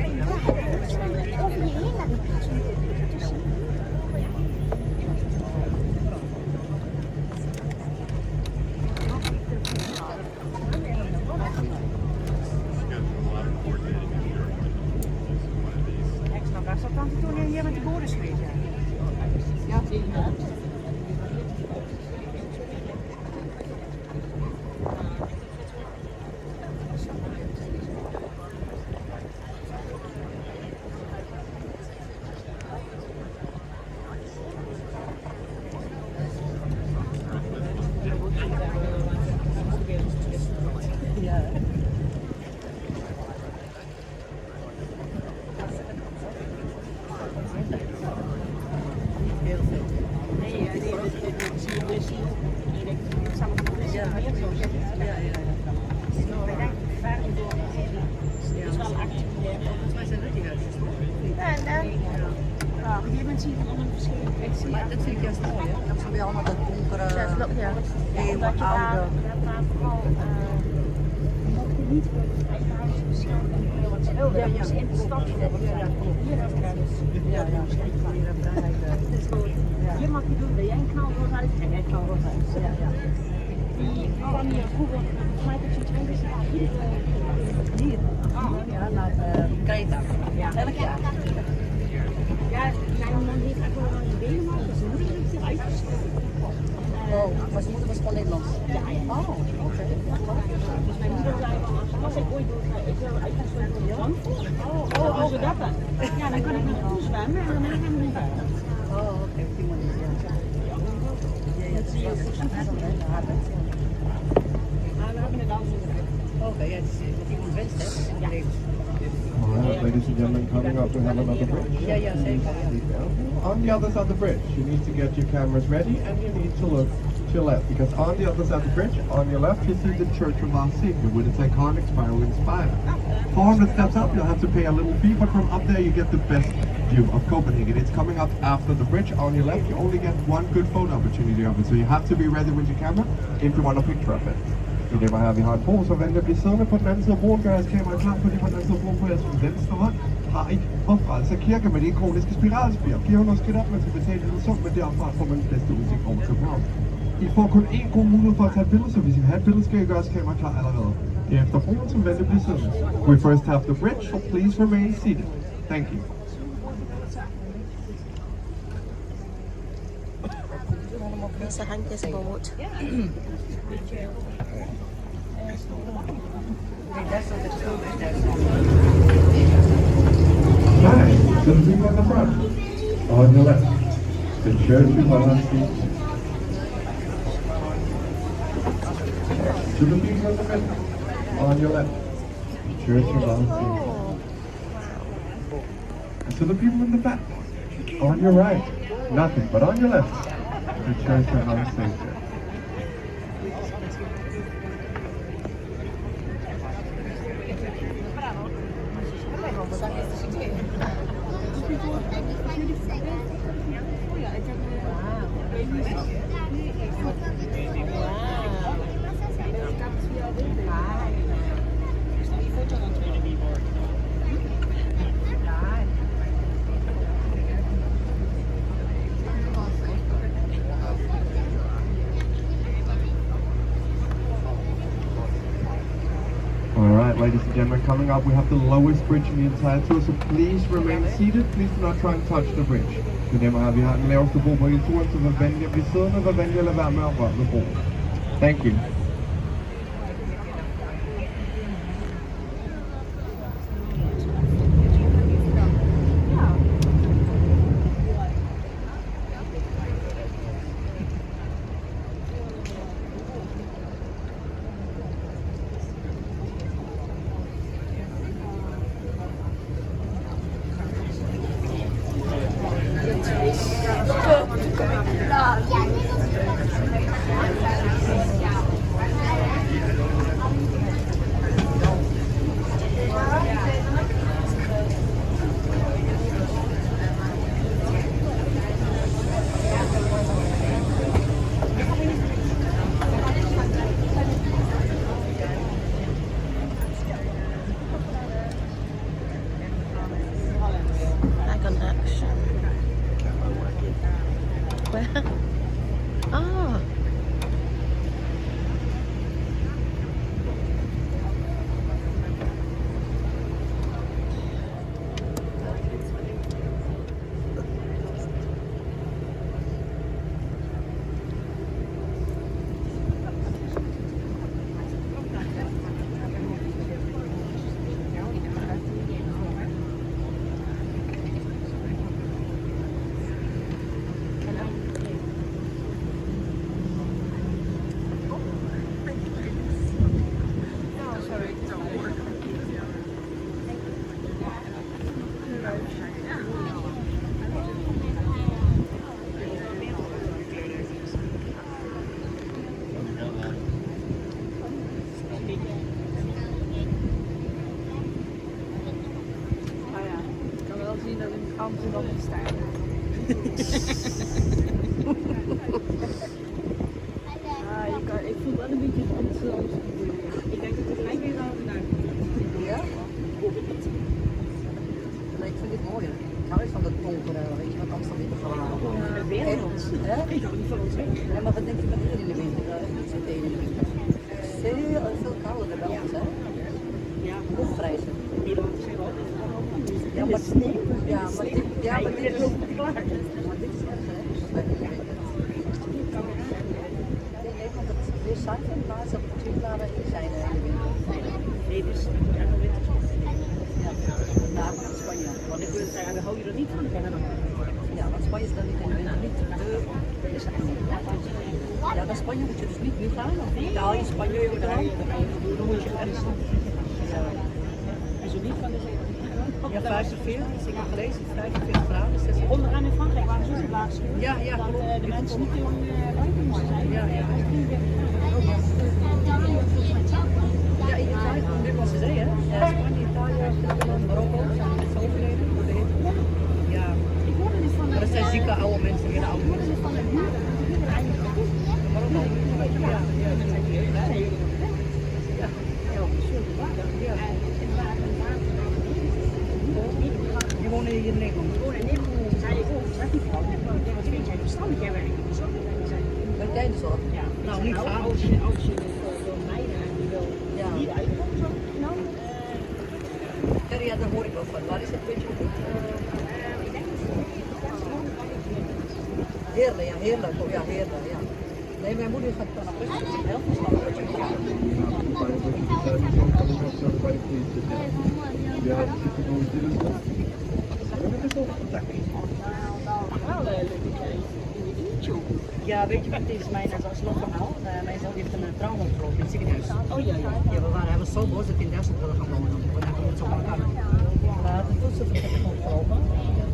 Zat dan toen hier met de borden schreef? Ja. Heel veel. Nee, dat vind ik juist mooi, hè? Dat ze weer allemaal dat donkere, Yes, look here. eeuwen oude. Niet voor het eigen huis beschermen en wat ze wilden. Dat was in de stad. Ja, Hier mag je doen, ben jij een knalrood huis en jij een knalrood huis. Die kwam hier vroeger, volgens mij tot zo'n 20 jaar hier. ja, naar Kreta. Elk jaar. Ja, mijn man heeft gewoon een benen gemaakt, dus zijn moeder heeft zich uitgestoken. Oh, maar zijn moeder was gewoon Nederlands. Ja, ja. Oh, oké. Dus mijn moeder zei van, als ik ooit ik wil uitgestoken van Zandvoort. Oh, als we dat dan. Ja, dan kan ik naar school zwemmen en dan ben ik helemaal niet buiten. Oh, oké, op die manier, ja. Dat zie je ook zo goed aan de habit. Maar we hebben het al zo gedaan. Oké, ja, het is wat iemand wenst, hè? Ja. Alright, ladies and gentlemen, coming up we have another bridge. Ja, ja, zeker. On the other side of the bridge, you need to get your cameras ready and you need to look to your left because on the other side of the bridge, on your left, you see the Church of Our Savior with its iconic spiraling spire. 400 steps up, you'll have to pay a little fee, but from up there you get the best view of Copenhagen. It's coming up after the bridge. On your left, you only get one good photo opportunity of it, so you have to be ready with your camera if you want a picture of it. I det var her vi har et bord, så venter vi siddende på den anden side af bordet, gør jeres kamera klar, fordi på den anden side af bordet på jeres venstre hånd har I Frelser Kirke med det ikoniske spiralspir. 400 skridt op, man skal betale en sum, men derfra får man den bedste udsigt over København. I får kun én god mulighed for at tage et billede, så hvis I vil have et billede, skal I gøre jeres kamera klar allerede. Efter broen, som venter bliver siddende. We first have the bridge, so please remain seated. Thank you. Sa handjes boat. Hi, to the people in the front. On your left, the Church of Our Savior. To the people in the middle. On your left, the Church of Our Savior. And to the people in the back. On your right, nothing, but on your left, the Church of Our Savior. Alright, ladies and gentlemen, coming up we have the lowest bridge in the entire tour, so please remain seated. Please do not try and touch the bridge. Det er her, vi har den laveste bro på hele turen, så vær venlig at blive siddende, vær venlig at lade være med at røre ved broen. Thank you. Back on action. Where? Ah. zien dat in Amsterdam staan. Ja, maar wat denk je van hier in de winter? Het zit in de winter. Veel kouder dan bij ons, hè? Ja, Hoogprijzen. Nederland zijn ook. Ja, maar sneeuw. maar dit is... klaar. Maar dit is erg, hè? Nee, want het is weer zuiver, maar ze hebben natuurlijk laten in zijn in de winter. Nee, dus ja, dan weet ik. Ja, daar van Spanje. Want ik wil zeggen, we houden er niet van. Ja, want Spanje is dan niet in de winter niet de zijn. Ja, naar Spanje moet je dus niet nu gaan. Of Italië, Spanje, Nederland. Dan moet je ergens. En zo niet van de zee. Ja, 45, dus ik heb gelezen, 45 graden. 46. Onderaan in Frankrijk waren ze zo laag. Ja, ja, Dat klopt. de mensen niet te lang buiten moesten zijn. Ja, ja. Ja, in Italië, nu was ze zee, hè? Ja, Spanje, Italië, Marokko, zijn het zo overleden door de hitte. Ja, Ik hoorde dit van maar dat zijn zieke oude mensen, hele oude mensen. van de buren. Marokko. Ja, ja. Die wonen hier in Nederland. Met tijdenzorg? Ja. Nou, niet gaan. Als je door meiden en die wil niet uitkomt, zo, nou, Ja, daar hoor ik ook van. Waar is het beetje? ik denk dat Heerlijk, ja, heerlijk. Oh ja, heerlijk, ja. Nee, mijn moeder gaat dan naar Rusland. Heel veel slag. Ja, weet je wat, dit is mijn slotverhaal. Mijn zoon heeft een trauma opgelopen in het ziekenhuis. Oh ja, ja. Ja, hij was zo boos dat hij in Duitsland wilde gaan wonen. Want hij kon het zo makkelijk. De voedselverkeer heeft opgelopen.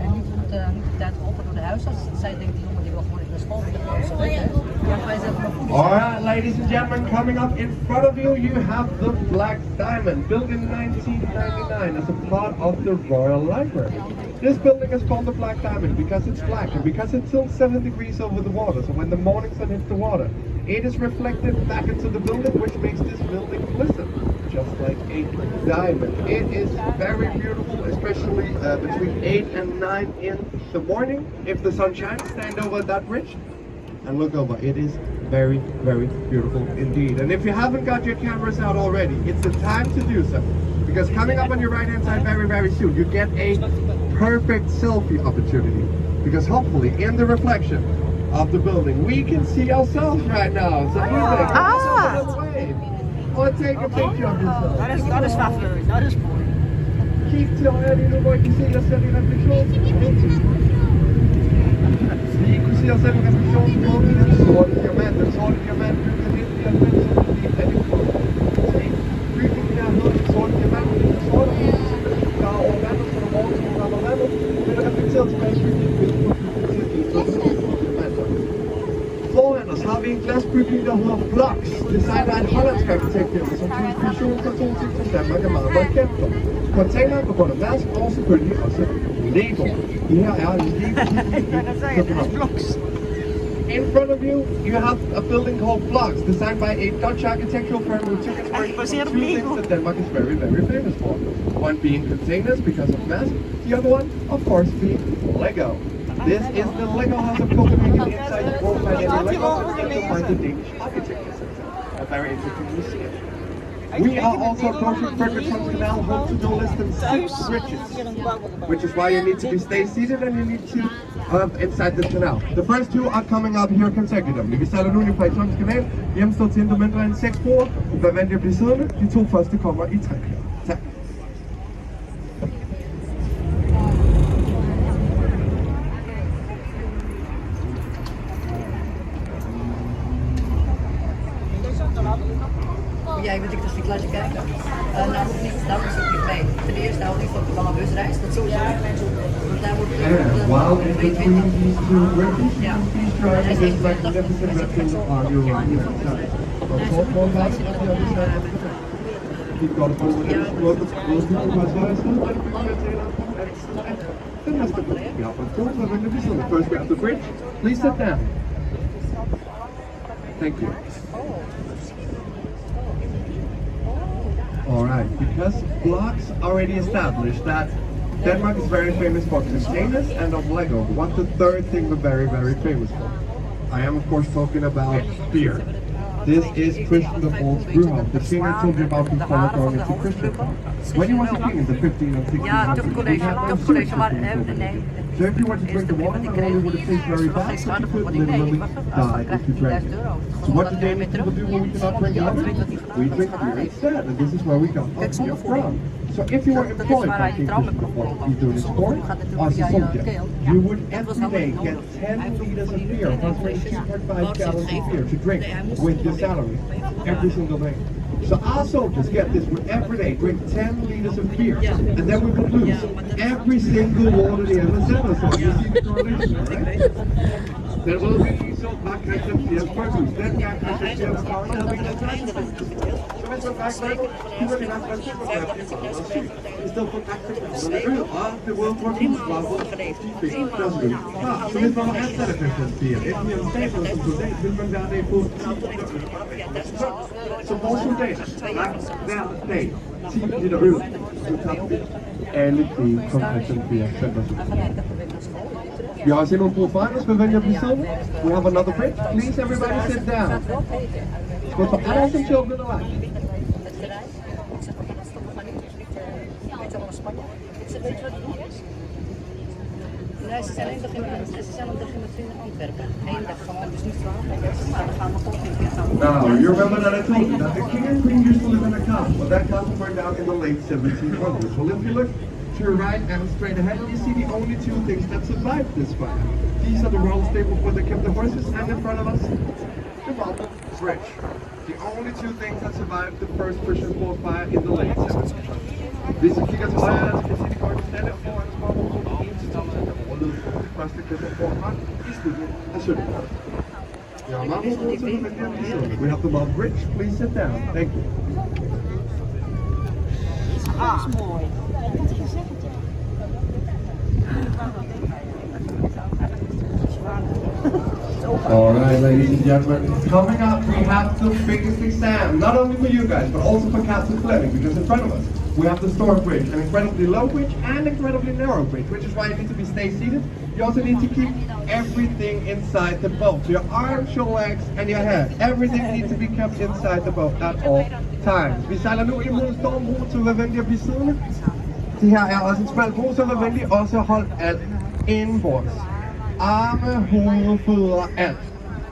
En niet goed de tijd geholpen door de huisarts. Zij denkt, die jongen die wil gewoon even naar school. Ja, wij zeggen maar goed. Alright, ladies and gentlemen, coming up in front of you, you have the Black Diamond, built in 1999 as a part of the Royal Library. This building is called the Black Diamond because it's black and because it's still 7 degrees over the water. So when the morning sun hits the water, it is reflected back into the building, which makes this building glisten, just like a diamond. It is very beautiful, especially between 8 and 9 in the morning. If the sun shines, stand over that bridge and look over. It is very, very beautiful indeed. And if you haven't got your cameras out already, it's the time to do so. Because coming up on your right hand side very, very soon, you get a perfect selfie opportunity. Because hopefully in the reflection of the building, we can see ourselves right now. So music, wave. Or take a picture of yourself. Dat is wel leuk, dat is mooi. Keep till Eddie, nu word je zien dat ze in reflection. Vi ser sen reflektionsmålen, så diamanten, Foran oss har vi en glasbygning der hedder Blocks, designet af en hollandsk arkitektfirma, som tog inspiration fra 2 ting som Danmark er meget, meget kendt for. Containeren på grund af Mærsk, og selvfølgelig også Lego. Det her er Lego Blocks. In front of you, you have a building called Blocks, designed by a Dutch architectural firm who took inspiration from 2 things that Denmark is very, very famous for. One being containers because of Mærsk, the other one, of course, being Lego. This is the Lego House of Copenhagen inside the world by the Lego to find the Danish architecture center. A very interesting museum. We are also approaching Frederikshavn's Canal, home to no less than 6 bridges, which is why you need to stay seated and you need to inside the canal. The first 2 are coming up here consecutively. Vi sejler nu ind i Frederikshavns Kanal, hjemstået til endnu mindre end 6 broer. Vær venlig at blive siddende. De 2 første kommer i træk. Tak. Jij weet ik dus die klasje kijken. Nou, hoeft niet, dat is ook niet mee. Ten eerste houdt niet van de lange busreis, dat sowieso. Want daar wordt And while in between 22. these 2 bridges, you Yeah. can please drive this magnificent rectangle on your right hand side. Don't talk more about it on the other side of the canal. Keep going forward and explore the close to the west side. Then has the bridge. We have a full on the first way up the bridge. Please sit down. Thank you. Alright, because Blocks already established that Denmark is very famous for containers and of Lego. What's the third thing we're very, very famous for? I am of course talking about beer. This is Christian the Fourth's brewhouse. The king I told you about before going into Christian. When he was a king in the 15 and 1600s, Ja, he topcollege, had no topcollege, sewage maar systems over nee. there. So if you were to drink the water, not only would it taste very bad, but you could literally die if you drank it. So what do Danish people do when we cannot drink water? We drink beer instead, and this is where we got our beer from. So if you were employed by King Christian IV, either in sport or as a soldier, you would every day get 10 liters of beer, approximately 2.5 gallons of beer to drink with your salary every single day. So our soldiers get this with every day, drink 10 liters of beer, and then we would lose every single water they ever sent us. So you see the correlation, right? There will be so back at the PS purpose, then back at the PS car, and we get back. So it's a fact that even in that country, we still put active on the real of the World War II level, keeping doesn't do. Så vi får äta det först bier. If we have stayed on some today, we will be able to so most of days, like that day, see the room to tap anything compassion beer. We are sitting on pool finals with Royal Yacht. We have another bridge. Please everybody sit down. Go for adults and children alike. Nee, ze zijn een dag in in Antwerpen. Eén dag gewoon, dus niet 12 weken. Maar dan gaan we toch een keer gaan. Now, you remember that I told you that the king and queen used to live in a castle, but that castle burned down in the late 1700s. Well, if you look to your right and straight ahead, you see the only two things that survived this fire. These are the royal stables where they kept the horses, and in front of us, the marble bridge. The only two things that survived the first Christian fort fire in the late 1700s. Deze kikers waren als je ziet gewoon stellen of gewoon als marble op de instituten. De plastic Christian fort fire is goed en zullen. Ja, maar we have the marble bridge. Please sit down. Thank you. Dat is mooi. Alright, ladies and gentlemen, coming up we have the biggest exam, not only for you guys, but also for Captain Fleming, because in front of us we have the storm bridge, an incredibly low bridge and incredibly narrow bridge, which is why you need to stay seated. You also need to keep everything inside the boat. So your arms, your legs, and your head. Everything needs to be kept inside the boat at all times. Vi sejler nu imod stormbroen, så vil venlige at blive siddende. Det her er også en smal bro, så vil venlige også holde alt indenbords. Arme, hoved, fødder, alt.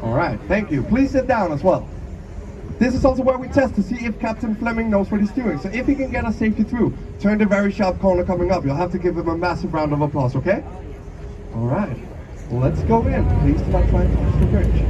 Alright, thank you. Please sit down as well. This is also where we test to see if Captain Fleming knows what he's doing. So if he can get us safely through, turn the very sharp corner coming up. You'll have to give him a massive round of applause, okay? Alright, let's go in. Please do not try and touch the bridge.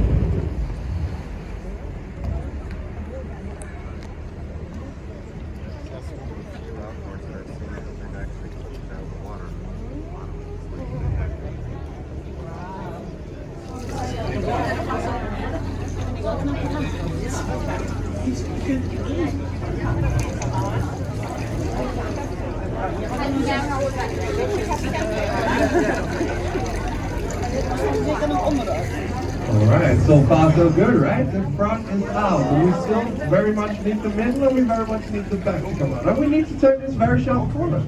Alright, so far so good, right? The front is out, but we still very much need the middle and we very much need the back to come out. And we need to turn this very sharp corner.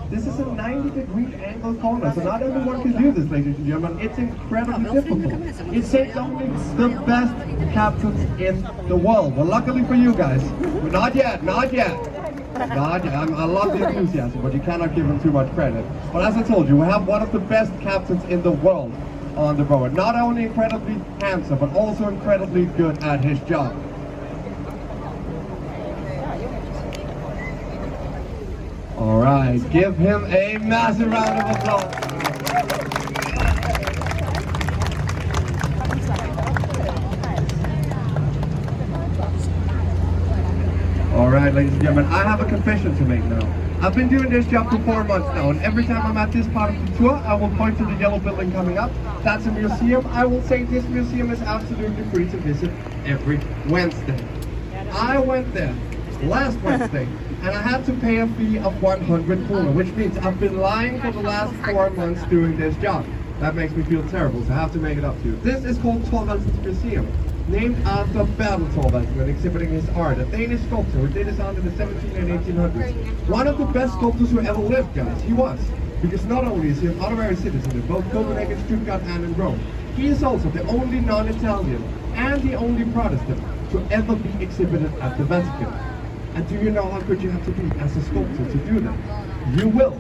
This is a 90-degree angle corner, so not everyone can do this, ladies and gentlemen. It's incredibly difficult. It takes only the best captains in the world. Well, luckily for you guys, not yet, not yet. Not yet. I love the enthusiasm, but you cannot give him too much credit. But as I told you, we have one of the best captains in the world on the boat. Not only incredibly handsome, but also incredibly good at his job. Alright, give him a massive round of applause. Alright, ladies and gentlemen, I have a confession to make now. I've been doing this job for 4 months now, and every time I'm at this part of the tour, I will point to the yellow building coming up. That's a museum. I will say this museum is absolutely free to visit every Wednesday. I went there last Wednesday, and I had to pay a fee of 100 kroner, which means I've been lying for the last 4 months doing this job. That makes me feel terrible, so I have to make it up to you. This is called Thorvaldsen's Museum, named after Bertel Thorvaldsen, exhibiting his art, a Danish sculptor who did his art in the 1700s and 1800s. One of the best sculptors who ever lived, guys, he was. Because not only is he an honorary citizen in both Copenhagen, Stuttgart and in Rome, He is also the only non-Italian and the only Protestant to ever be exhibited at the Vatican. And do you know how good you have to be as a sculptor to do that? You will.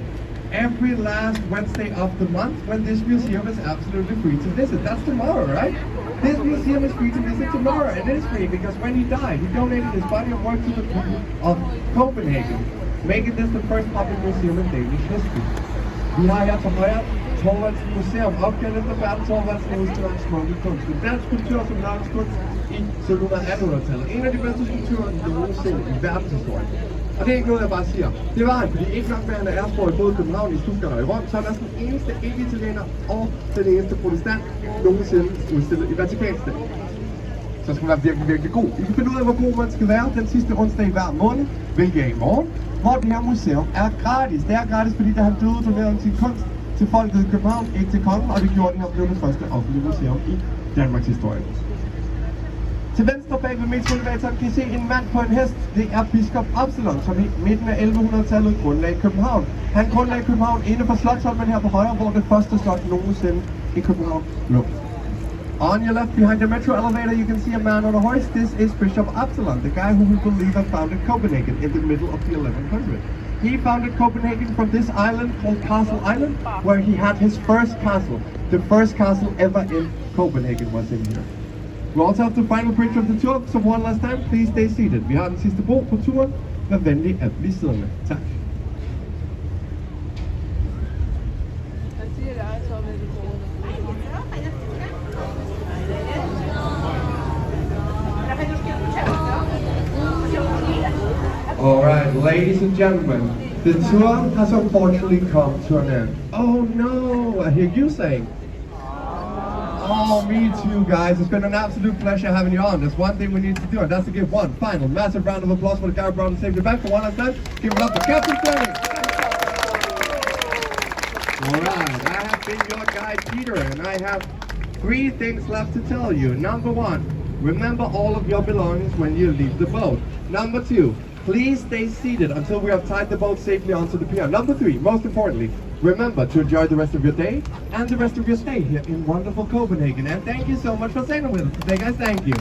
Every last Wednesday of the month when this museum is absolutely free to visit. That's tomorrow, right? This museum is free to visit tomorrow, and it is free because when he died, he donated his body of work to the people of Copenhagen, making this the first public museum in Danish history. Vi har her til højre Thorvalds Museum, opkaldt efter verdens Thorvalds Museums smukke kunst. En dansk skulptur som lavnskunst i 1700-1800-tallet. En af de bedste skulpturer nogensinde i verdenshistorien. Og det er ikke noget, jeg bare siger. Det var han, fordi ikke nok med, at han er æresborger i både København, i Stuttgart og i Rom, så er han også den eneste ikke-italiener og den eneste protestant nogensinde udstillet i Vatikanstaten. Så skal man være virkelig, virkelig god. I kan finde ud af, hvor god man skal være den sidste onsdag i hver måned, hvilket er i morgen, hvor det her museum er gratis. Det er gratis, fordi da han døde, donerede han sin kunst til folket i København, ikke til kongen, og det gjorde den her blev det første offentlige museum i Danmarks historie. Til venstre bag ved metroelevatoren kan I se en mand på en hest. Det er biskop Absalon, som i midten af 1100-tallet grundlagde København. Han grundlagde København inde for Slotsholmen her på højre, hvor det første slot nogensinde i København lå. On your left, behind the metro elevator, you can see a man on a horse. This is Bishop Absalon, the guy who we believe had founded Copenhagen in the middle of the 1100s. He founded Copenhagen from this island called Castle Island, where he had his first castle. The first castle ever in Copenhagen was in here. We also have the final bridge of the tour, so one last time, please stay seated. Vi har den sidste bro på turen. Vær venlig at blive siddende. Tak. Alright, ladies and gentlemen, the tour has unfortunately come to an end. Oh no, I hear you saying. Oh, me too, guys. It's been an absolute pleasure having you on. There's one thing we need to do, and that's to give one final massive round of applause for the guy who brought the safety back for one last time. Give it up for Captain Fleming. Alright, I have been your guide, Peter, and I have 3 things left to tell you. Number 1, remember all of your belongings when you leave the boat. Number 2, please stay seated until we have tied the boat safely onto the pier. Number 3, most importantly, remember to enjoy the rest of your day and the rest of your stay here in wonderful Copenhagen. And thank you so much for staying with us today, guys. Thank you.